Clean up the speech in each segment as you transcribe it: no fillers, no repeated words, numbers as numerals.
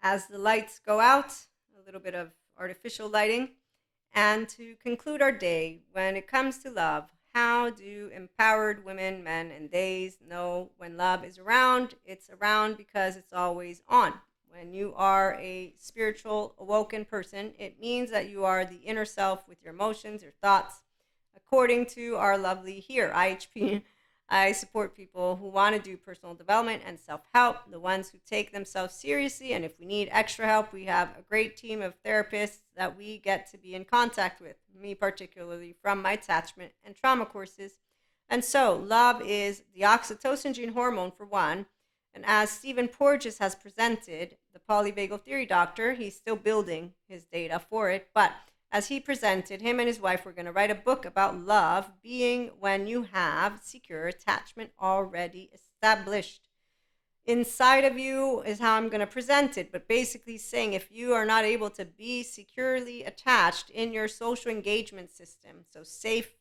as the lights go out, a little bit of artificial lighting. And to conclude our day, when it comes to love, how do empowered women, men, and theys know when love is around? It's around because it's always on. When you are a spiritual, awoken person, it means that you are the inner self with your emotions, your thoughts. According to our lovely here, IHP, I support people who want to do personal development and self help, the ones who take themselves seriously. And if we need extra help, we have a great team of therapists that we get to be in contact with, me particularly from my attachment and trauma courses. And so, love is the oxytocin gene hormone, for one. And as Stephen Porges has presented, the polyvagal theory doctor, he's still building his data for it, but as he presented, him and his wife were going to write a book about love being when you have secure attachment already established. Inside of you is how I'm going to present it, but basically saying if you are not able to be securely attached in your social engagement system, so safe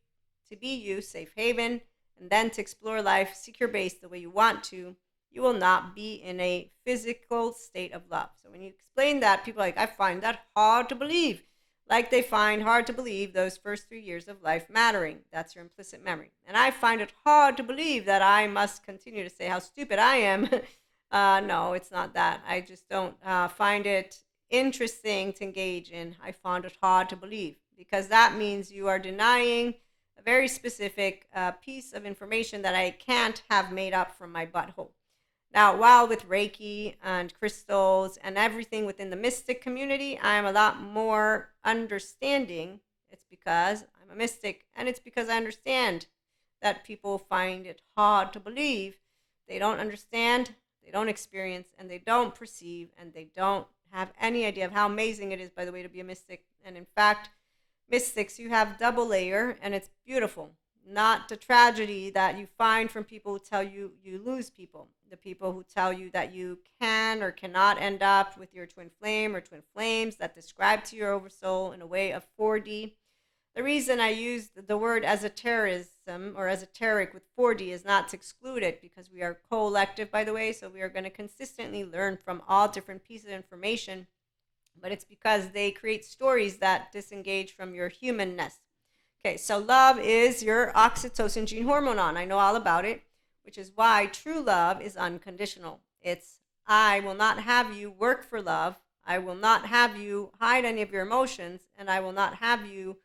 to be you, safe haven, and then to explore life secure based the way you want to, you will not be in a physical state of love. So when you explain that, people are like, I find that hard to believe. Like they find hard to believe those first 3 years of life mattering. That's your implicit memory. And I find it hard to believe that I must continue to say how stupid I am. No, it's not that. I just don't find it interesting to engage in. I found it hard to believe because that means you are denying a very specific piece of information that I can't have made up from my butthole. Now, while with Reiki and crystals and everything within the mystic community, I'm a lot more understanding. It's because I'm a mystic, and it's because I understand that people find it hard to believe. They don't understand, they don't experience, and they don't perceive, and they don't have any idea of how amazing it is, by the way, to be a mystic. And in fact, mystics, you have double layer, and it's beautiful. Not the tragedy that you find from people who tell you you lose people. The people who tell you that you can or cannot end up with your twin flame or twin flames that describe to your oversoul in a way of 4D. The reason I use the word esotericism or esoteric with 4D is not to exclude it because we are collective, by the way, so we are going to consistently learn from all different pieces of information, but it's because they create stories that disengage from your humanness. Okay, so love is your oxytocin gene hormone on. I know all about it, which is why true love is unconditional. It's, I will not have you work for love. I will not have you hide any of your emotions, and I will not have you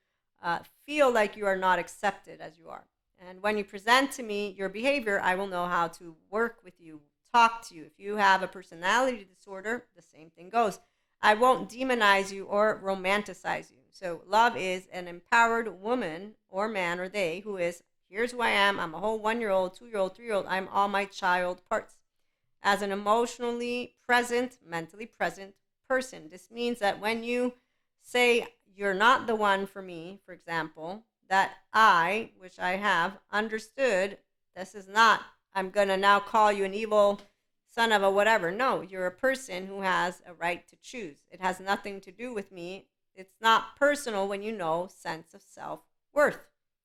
feel like you are not accepted as you are. And when you present to me your behavior, I will know how to work with you, talk to you. If you have a personality disorder, the same thing goes. I won't demonize you or romanticize you. So love is an empowered woman or man or they who is, here's who I am. I'm a whole 1-year-old, 2-year-old, 3-year-old. I'm all my child parts. As an emotionally present, mentally present person. This means that when you say you're not the one for me, for example, that I, which I have understood, this is not, I'm going to now call you an evil son of a whatever. No, you're a person who has a right to choose. It has nothing to do with me. It's not personal when you know sense of self-worth,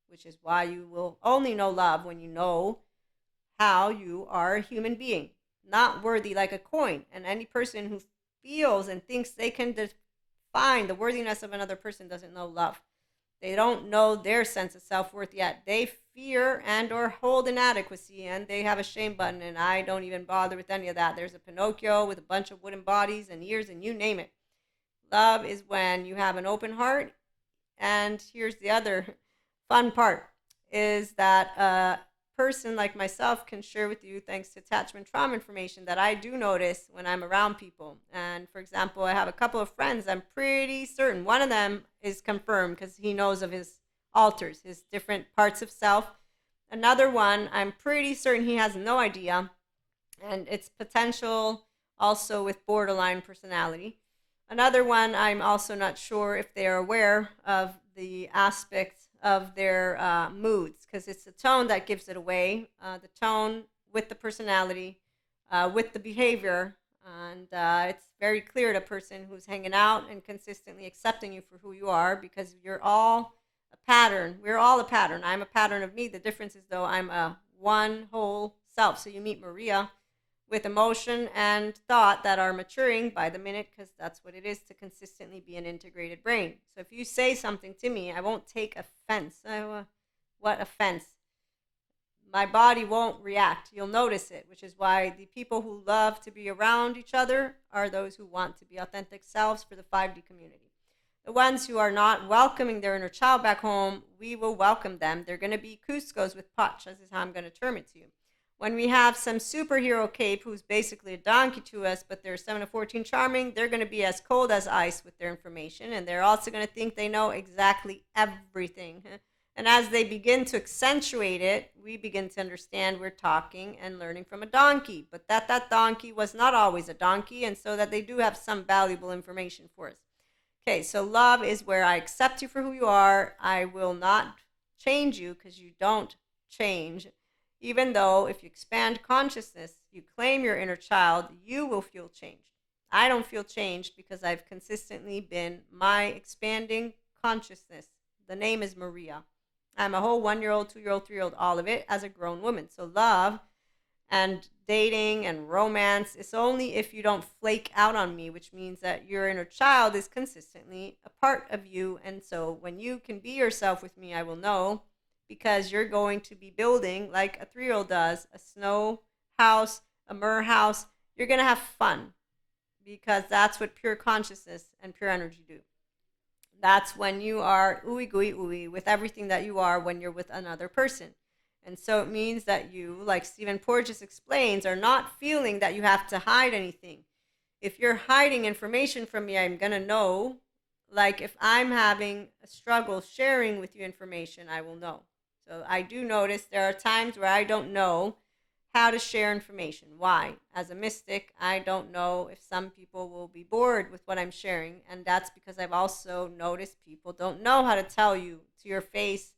which is why you will only know love when you know how you are a human being, not worthy like a coin. And any person who feels and thinks they can define the worthiness of another person doesn't know love. They don't know their sense of self-worth yet. They fear and or hold inadequacy, and they have a shame button, and I don't even bother with any of that. There's a Pinocchio with a bunch of wooden bodies and ears and you name it. Love is when you have an open heart. And here's the other fun part, is that a person like myself can share with you, thanks to attachment trauma information, that I do notice when I'm around people. And for example, I have a couple of friends, I'm pretty certain one of them is confirmed because he knows of his alters, his different parts of self. Another one, I'm pretty certain he has no idea, and it's potential also with borderline personality. Another one, I'm also not sure if they are aware of the aspects of their moods, because it's the tone that gives it away, the tone with the personality, with the behavior. And it's very clear to a person who's hanging out and consistently accepting you for who you are, because you're all a pattern. We're all a pattern. I'm a pattern of me. The difference is, though, I'm a one whole self. So you meet Maria. with emotion and thought that are maturing by the minute, because that's what it is to consistently be an integrated brain. So if you say something to me, I won't take offense. What offense? My body won't react. You'll notice it, which is why the people who love to be around each other are those who want to be authentic selves for the 5D community. The ones who are not welcoming their inner child back home, we will welcome them. They're going to be Cuscos with Pach. This is how I'm going to term it to you. When we have some superhero cape who's basically a donkey to us, but they're 7 to 14 charming, they're going to be as cold as ice with their information, and they're also going to think they know exactly everything. And as they begin to accentuate it, we begin to understand we're talking and learning from a donkey, but that donkey was not always a donkey, and so that they do have some valuable information for us. Okay, so love is where I accept you for who you are. I will not change you because you don't change. Even though if you expand consciousness, you claim your inner child, you will feel changed. I don't feel changed because I've consistently been my expanding consciousness. The name is Maria. I'm a whole 1-year-old, 2-year-old, 3-year-old, all of it as a grown woman. So love and dating and romance is only if you don't flake out on me, which means that your inner child is consistently a part of you. And so when you can be yourself with me, I will know, because you're going to be building like a 3-year-old does, a snow house, a mer house. You're going to have fun because that's what pure consciousness and pure energy do. That's when you are ooey gooey ooey with everything that you are when you're with another person. And so it means that you, like Stephen Porges explains, are not feeling that you have to hide anything. If you're hiding information from me, I'm going to know. Like if I'm having a struggle sharing with you information, I will know. So I do notice there are times where I don't know how to share information. Why? As a mystic, I don't know if some people will be bored with what I'm sharing. And that's because I've also noticed people don't know how to tell you to your face,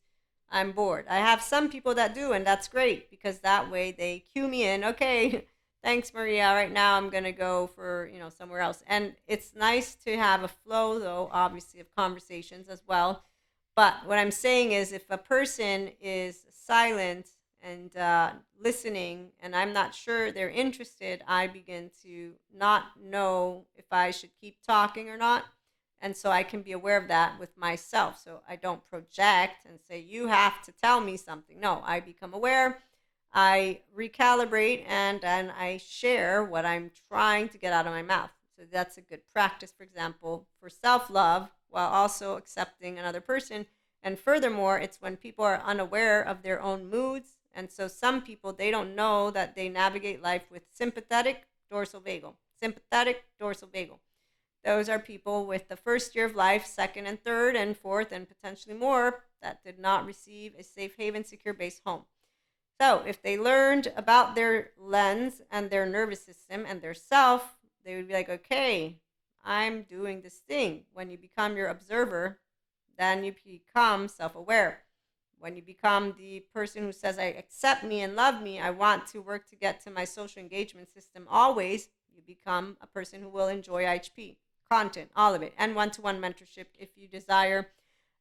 I'm bored. I have some people that do, and that's great because that way they cue me in. Okay, thanks, Maria. Right now I'm going to go for, somewhere else. And it's nice to have a flow, though, obviously, of conversations as well. But what I'm saying is if a person is silent and listening, and I'm not sure they're interested, I begin to not know if I should keep talking or not. And so I can be aware of that with myself. So I don't project and say, you have to tell me something. No, I become aware, I recalibrate, and then I share what I'm trying to get out of my mouth. So that's a good practice, for example, for self-love while also accepting another person. And furthermore, it's when people are unaware of their own moods. And so some people, they don't know that they navigate life with sympathetic dorsal vagal. Sympathetic dorsal vagal. Those are people with the first year of life, second and third and fourth, and potentially more, that did not receive a safe haven, secure base home. So if they learned about their lens and their nervous system and their self, they would be like, okay, I'm doing this thing. When you become your observer, then you become self-aware. When you become the person who says, I accept me and love me, I want to work to get to my social engagement system always, you become a person who will enjoy IHP, content, all of it, and one-to-one mentorship if you desire.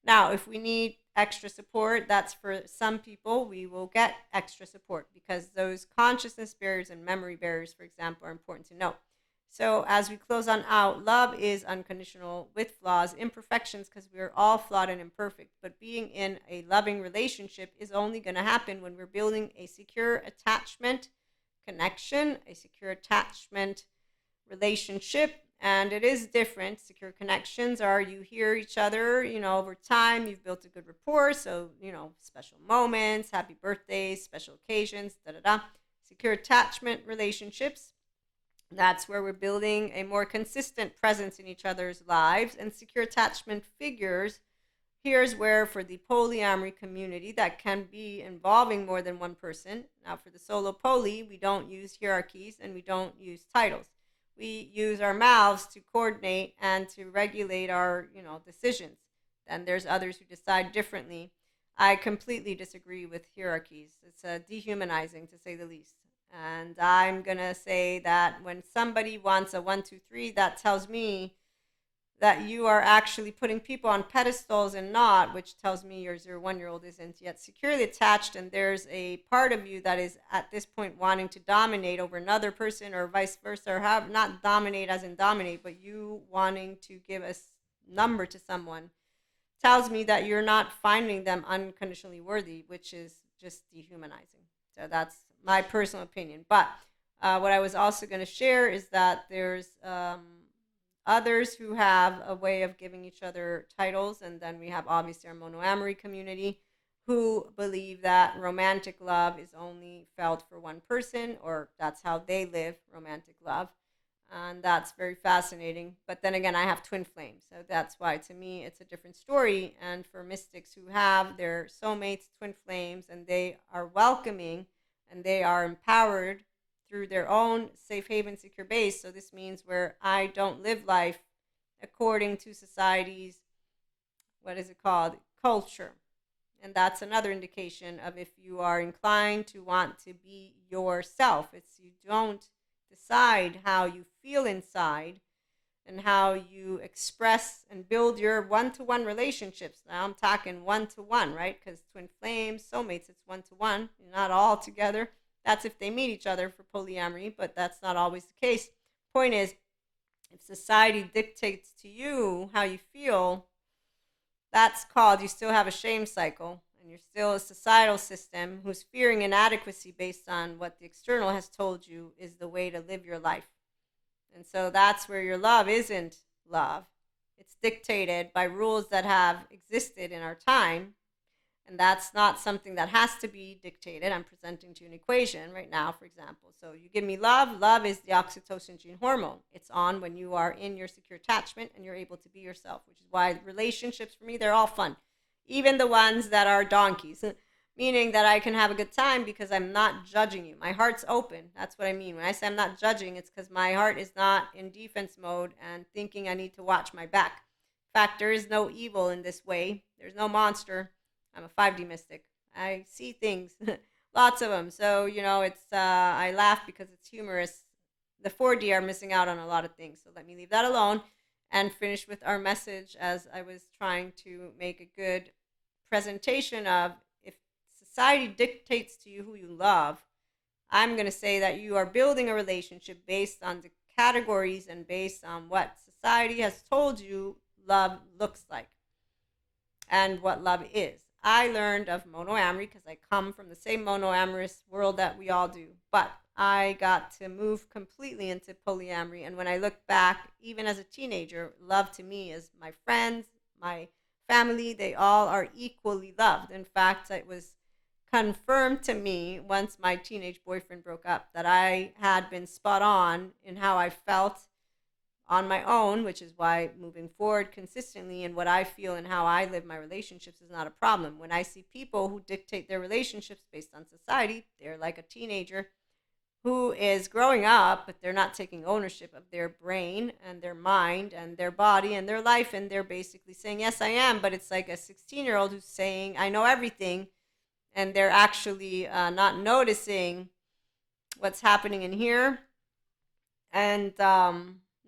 Now, if we need extra support, that's for some people, we will get extra support because those consciousness barriers and memory barriers, for example, are important to know. So as we close on out, love is unconditional with flaws, imperfections, because we're all flawed and imperfect. But being in a loving relationship is only going to happen when we're building a secure attachment connection, a secure attachment relationship. And it is different. Secure connections are you hear each other, over time, you've built a good rapport. So, special moments, happy birthdays, special occasions, da da da. Secure attachment relationships, that's where we're building a more consistent presence in each other's lives. And secure attachment figures, here's where for the polyamory community that can be involving more than one person. Now for the solo poly, we don't use hierarchies and we don't use titles. We use our mouths to coordinate and to regulate our, decisions. Then there's others who decide differently. I completely disagree with hierarchies. It's dehumanizing, to say the least. And I'm going to say that when somebody wants a 1, 2, 3, that tells me that you are actually putting people on pedestals and not, which tells me your 0 1 year old isn't yet securely attached, and there's a part of you that is at this point wanting to dominate over another person or vice versa, or have not dominate as in dominate, but you wanting to give a number to someone, tells me that you're not finding them unconditionally worthy, which is just dehumanizing. So that's my personal opinion. But what I was also going to share is that there's others who have a way of giving each other titles, and then we have obviously our monoamory community who believe that romantic love is only felt for one person, or that's how they live romantic love. And that's very fascinating. But then again, I have twin flames, so that's why to me it's a different story. And for mystics who have their soulmates, twin flames, and they are welcoming and they are empowered through their own safe haven, secure base. So this means where I don't live life according to society's, what is it called, culture. And that's another indication of if you are inclined to want to be yourself. It's you don't decide how you feel inside and how you express and build your one-to-one relationships. Now I'm talking one-to-one, right? Because twin flames, soulmates, it's one-to-one. You're not all together. That's if they meet each other for polyamory, but that's not always the case. Point is, if society dictates to you how you feel, that's called you still have a shame cycle, and you're still a societal system who's fearing inadequacy based on what the external has told you is the way to live your life. And so that's where your love isn't love. It's dictated by rules that have existed in our time. And that's not something that has to be dictated. I'm presenting to you an equation right now, for example. So you give me love. Love is the oxytocin gene hormone. It's on when you are in your secure attachment and you're able to be yourself, which is why relationships for me, they're all fun. Even the ones that are donkeys, meaning that I can have a good time because I'm not judging you. My heart's open. That's what I mean. When I say I'm not judging, it's because my heart is not in defense mode and thinking I need to watch my back. In fact, there is no evil in this way. There's no monster. I'm a 5D mystic. I see things, lots of them. So, it's, I laugh because it's humorous. The 4D are missing out on a lot of things. So let me leave that alone and finish with our message, as I was trying to make a good presentation of, if society dictates to you who you love, I'm going to say that you are building a relationship based on the categories and based on what society has told you love looks like and what love is. I learned of monoamory because I come from the same monoamorous world that we all do. But I got to move completely into polyamory. And when I look back, even as a teenager, love to me is my friends, my family, they all are equally loved. In fact, it was confirmed to me once my teenage boyfriend broke up that I had been spot on in how I felt on my own, which is why moving forward consistently and what I feel and how I live my relationships is not a problem. When I see people who dictate their relationships based on society, they're like a teenager who is growing up, but they're not taking ownership of their brain and their mind and their body and their life. And they're basically saying, yes, I am. But it's like a 16-year-old who's saying, I know everything. And they're actually not noticing what's happening in here. And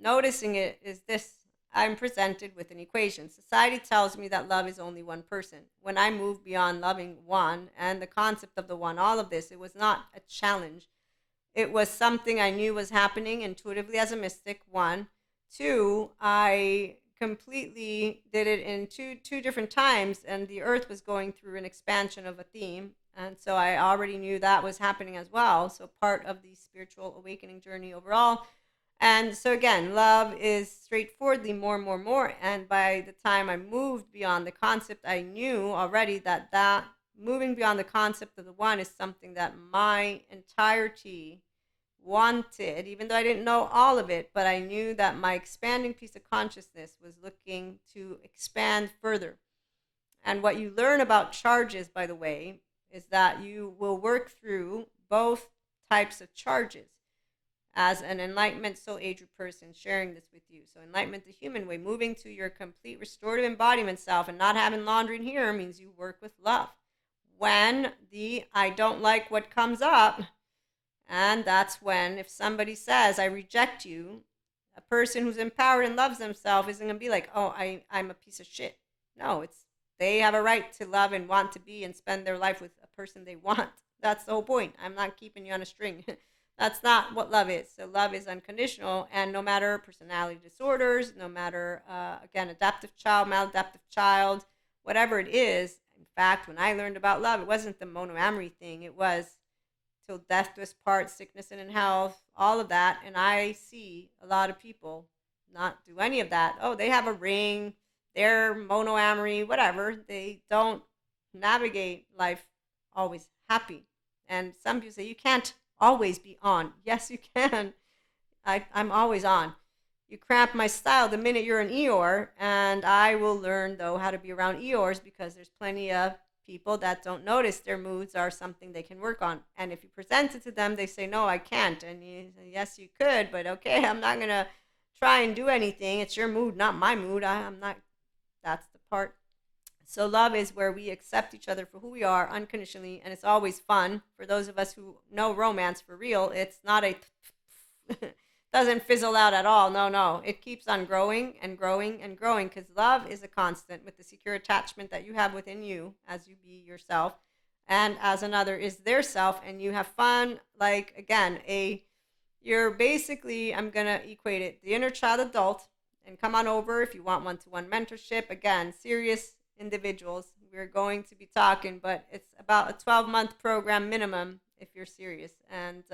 noticing it is this: I'm presented with an equation. Society tells me that love is only one person. When I moved beyond loving one and the concept of the one, all of this, it was not a challenge. It was something I knew was happening intuitively as a mystic, one. Two, I completely did it in two different times, and the earth was going through an expansion of a theme. And so I already knew that was happening as well. So part of the spiritual awakening journey overall. And so again, love is straightforwardly more. And by the time I moved beyond the concept, I knew already that moving beyond the concept of the one is something that my entirety wanted, even though I didn't know all of it, but I knew that my expanding piece of consciousness was looking to expand further. And what you learn about charges, by the way, is that you will work through both types of charges. As an enlightenment soul age person sharing this with you. So enlightenment the human way, moving to your complete restorative embodiment self and not having laundry in here, means you work with love. When I don't like what comes up, and that's when if somebody says I reject you, A person who's empowered and loves themselves isn't going to be like, oh, I'm a piece of shit. No, it's they have a right to love and want to be and spend their life with a person they want. That's the whole point. I'm not keeping you on a string. That's not what love is. So love is unconditional, and no matter personality disorders, no matter again adaptive child, maladaptive child, whatever it is. In fact, when I learned about love, it wasn't the monoamory thing. It was till death do us part, sickness and in health, all of that. And I see a lot of people not do any of that. Oh, they have a ring, they're monoamory, whatever. They don't navigate life always happy. And some people say you can't always be on. Yes, you can. I'm always on. You cramp my style the minute you're an Eeyore, and I will learn though how to be around Eeyores because there's plenty of people that don't notice their moods are something they can work on. And if you present it to them, they say, no, I can't. And you say, yes, you could, but okay, I'm not going to try and do anything. It's your mood, not my mood. I'm not, that's the part. So love is where we accept each other for who we are unconditionally, and it's always fun. For those of us who know romance for real, it's not a doesn't fizzle out at all. No, no. It keeps on growing and growing and growing because love is a constant with the secure attachment that you have within you as you be yourself and as another is their self, and you have fun. Like, again, you're basically, I'm going to equate it, the inner child adult, and come on over if you want one-to-one mentorship. Again, serious individuals. We're going to be talking, but it's about a 12-month program minimum if you're serious. And,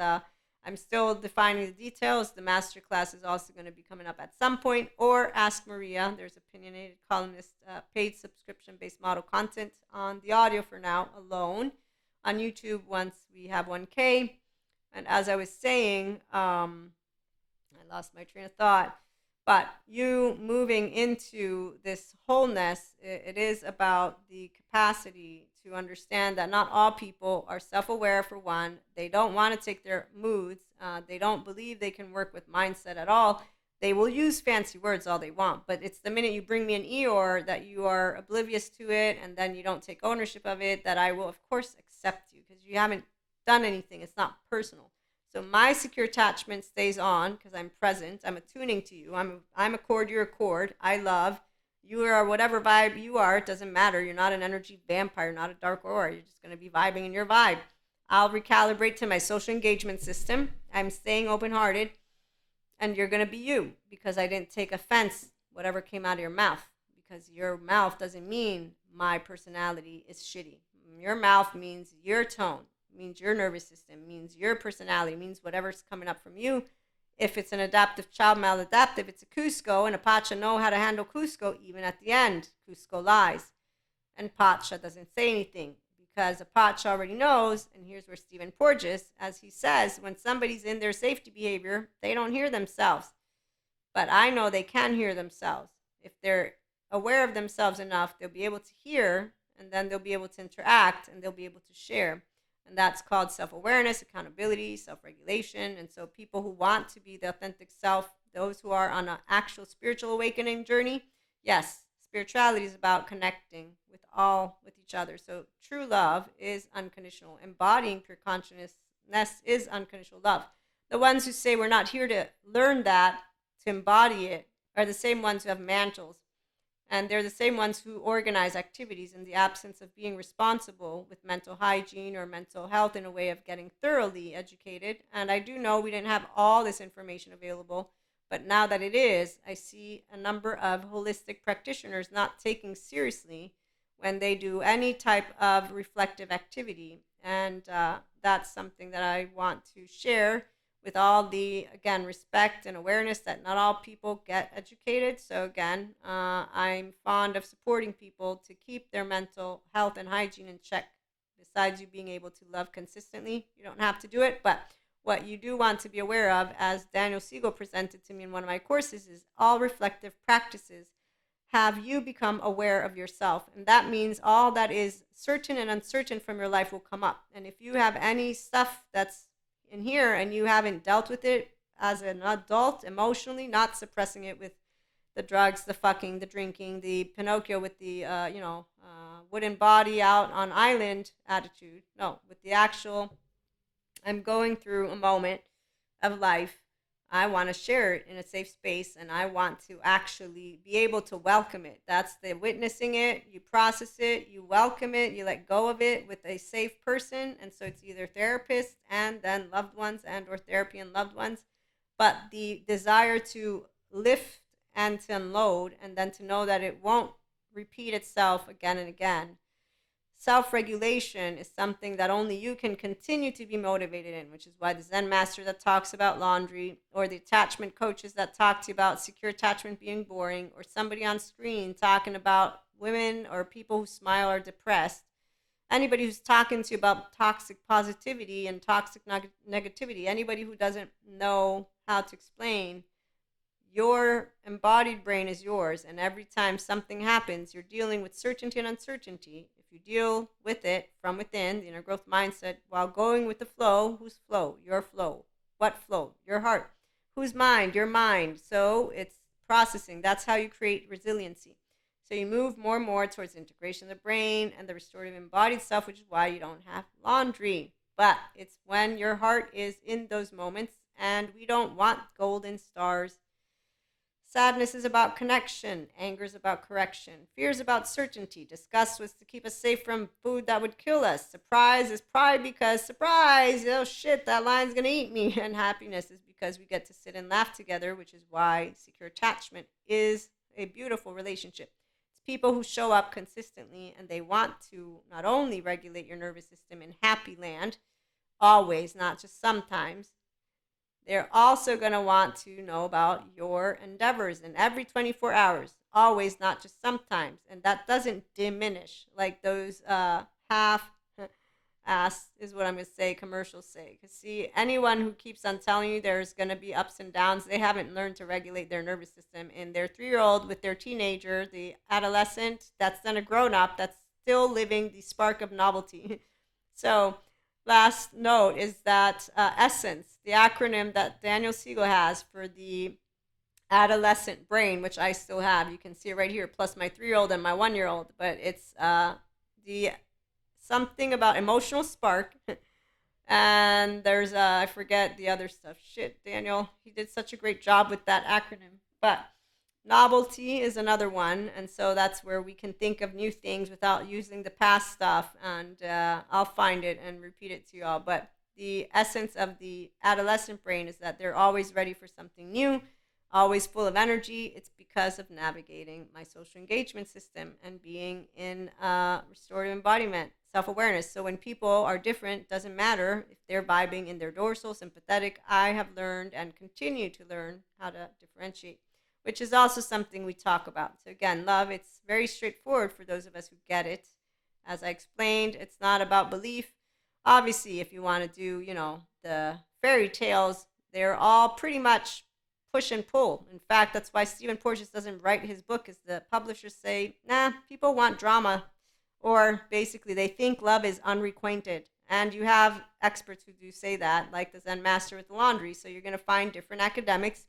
I'm still defining the details. The masterclass is also going to be coming up at some point, or ask Maria. There's opinionated columnist, paid subscription-based model content on the audio for now alone on YouTube once we have 1K. And as I was saying, I lost my train of thought. But you moving into this wholeness, it is about the capacity to understand that not all people are self-aware. For one, they don't want to take their moods. They don't believe they can work with mindset at all. They will use fancy words all they want, but it's the minute you bring me an Eeyore that you are oblivious to it and then you don't take ownership of it that I will, of course, accept you because you haven't done anything. It's not personal. So my secure attachment stays on because I'm present. I'm attuning to you. I'm a chord, you're a chord. I love. You are whatever vibe you are. It doesn't matter. You're not an energy vampire, not a dark aura. You're just going to be vibing in your vibe. I'll recalibrate to my social engagement system. I'm staying open-hearted. And you're going to be you because I didn't take offense whatever came out of your mouth, because your mouth doesn't mean my personality is shitty. Your mouth means your tone, means your nervous system, means your personality, means whatever's coming up from you. If it's an adaptive child, maladaptive, it's a Cusco, and a Pacha know how to handle Cusco. Even at the end, Cusco lies. And Pacha doesn't say anything because a Pacha already knows, and here's where Stephen Porges, as he says, when somebody's in their safety behavior, they don't hear themselves. But I know they can hear themselves. If they're aware of themselves enough, they'll be able to hear, and then they'll be able to interact, and they'll be able to share. And that's called self-awareness, accountability, self-regulation. And so people who want to be the authentic self, those who are on an actual spiritual awakening journey, yes, spirituality is about connecting with each other. So true love is unconditional. Embodying pure consciousness is unconditional love. The ones who say we're not here to learn that, to embody it, are the same ones who have mantles. And they're the same ones who organize activities in the absence of being responsible with mental hygiene or mental health in a way of getting thoroughly educated. And I do know we didn't have all this information available, but now that it is, I see a number of holistic practitioners not taking seriously when they do any type of reflective activity. And that's something that I want to share with all the, again, respect and awareness that not all people get educated. So again, I'm fond of supporting people to keep their mental health and hygiene in check. Besides you being able to love consistently, you don't have to do it, but what you do want to be aware of, as Daniel Siegel presented to me in one of my courses, is all reflective practices have you become aware of yourself. And that means all that is certain and uncertain from your life will come up. And if you have any stuff that's in here and you haven't dealt with it as an adult emotionally, not suppressing it with the drugs, the fucking, the drinking, the Pinocchio with the wooden body out on island attitude. No, with the actual, I'm going through a moment of life. I want to share it in a safe space, and I want to actually be able to welcome it. That's the witnessing it. You process it, you welcome it, you let go of it with a safe person. And so it's either therapist and then loved ones, and or therapy and loved ones. But the desire to lift and to unload, and then to know that it won't repeat itself again and again. Self-regulation is something that only you can continue to be motivated in, which is why the Zen master that talks about laundry, or the attachment coaches that talk to you about secure attachment being boring, or somebody on screen talking about women or people who smile are depressed, anybody who's talking to you about toxic positivity and toxic negativity, anybody who doesn't know how to explain, your embodied brain is yours, and every time something happens, you're dealing with certainty and uncertainty. If you deal with it from within, the inner growth mindset, while going with the flow, whose flow? Your flow. What flow? Your heart. Whose mind? Your mind. So it's processing. That's how you create resiliency. So you move more and more towards integration of the brain and the restorative embodied self, which is why you don't have laundry. But it's when your heart is in those moments, and we don't want golden stars. Sadness is about connection. Anger is about correction. Fear is about certainty. Disgust was to keep us safe from food that would kill us. Surprise is pride because, surprise, oh shit, that lion's going to eat me. And happiness is because we get to sit and laugh together, which is why secure attachment is a beautiful relationship. It's people who show up consistently, and they want to not only regulate your nervous system in happy land, always, not just sometimes. They're also going to want to know about your endeavors in every 24 hours, always, not just sometimes. And that doesn't diminish like those half ass, is what I'm going to say, commercials say. Because, see, anyone who keeps on telling you there's going to be ups and downs, they haven't learned to regulate their nervous system. And their 3-year-old with their teenager, the adolescent, that's then a grown up, that's still living the spark of novelty. So, last note is that essence, the acronym that Daniel Siegel has for the adolescent brain, which I still have. You can see it right here, plus my 3-year-old and my 1-year-old. But it's the something about emotional spark. And there's, I forget the other stuff. Shit, Daniel, he did such a great job with that acronym. But novelty is another one, and so that's where we can think of new things without using the past stuff. And I'll find it and repeat it to y'all. But the essence of the adolescent brain is that they're always ready for something new, always full of energy. It's because of navigating my social engagement system and being in restorative embodiment, self-awareness. So when people are different, doesn't matter if they're vibing in their dorsal, sympathetic. I have learned and continue to learn how to differentiate, which is also something we talk about. So again, love, it's very straightforward for those of us who get it. As I explained, it's not about belief. Obviously, if you want to do, the fairy tales, they're all pretty much push and pull. In fact, that's why Stephen Porges doesn't write his book, is the publishers say, nah, people want drama. Or basically, they think love is unrequited. And you have experts who do say that, like the Zen master with the laundry. So you're going to find different academics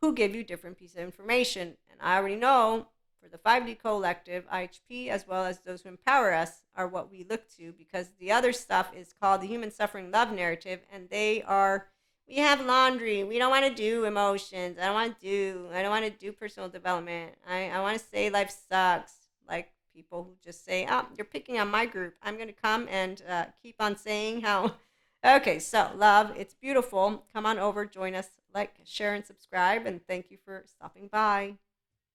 who give you different pieces of information. And I already know for the 5D Collective, IHP, as well as those who empower us, are what we look to, because the other stuff is called the human suffering love narrative, and they are, we have laundry, we don't want to do emotions, I don't want to do personal development, I want to say life sucks, like people who just say, oh, you're picking on my group, I'm going to come and keep on saying how. Okay, so love, it's beautiful. Come on over, join us, like, share, and subscribe, and thank you for stopping by.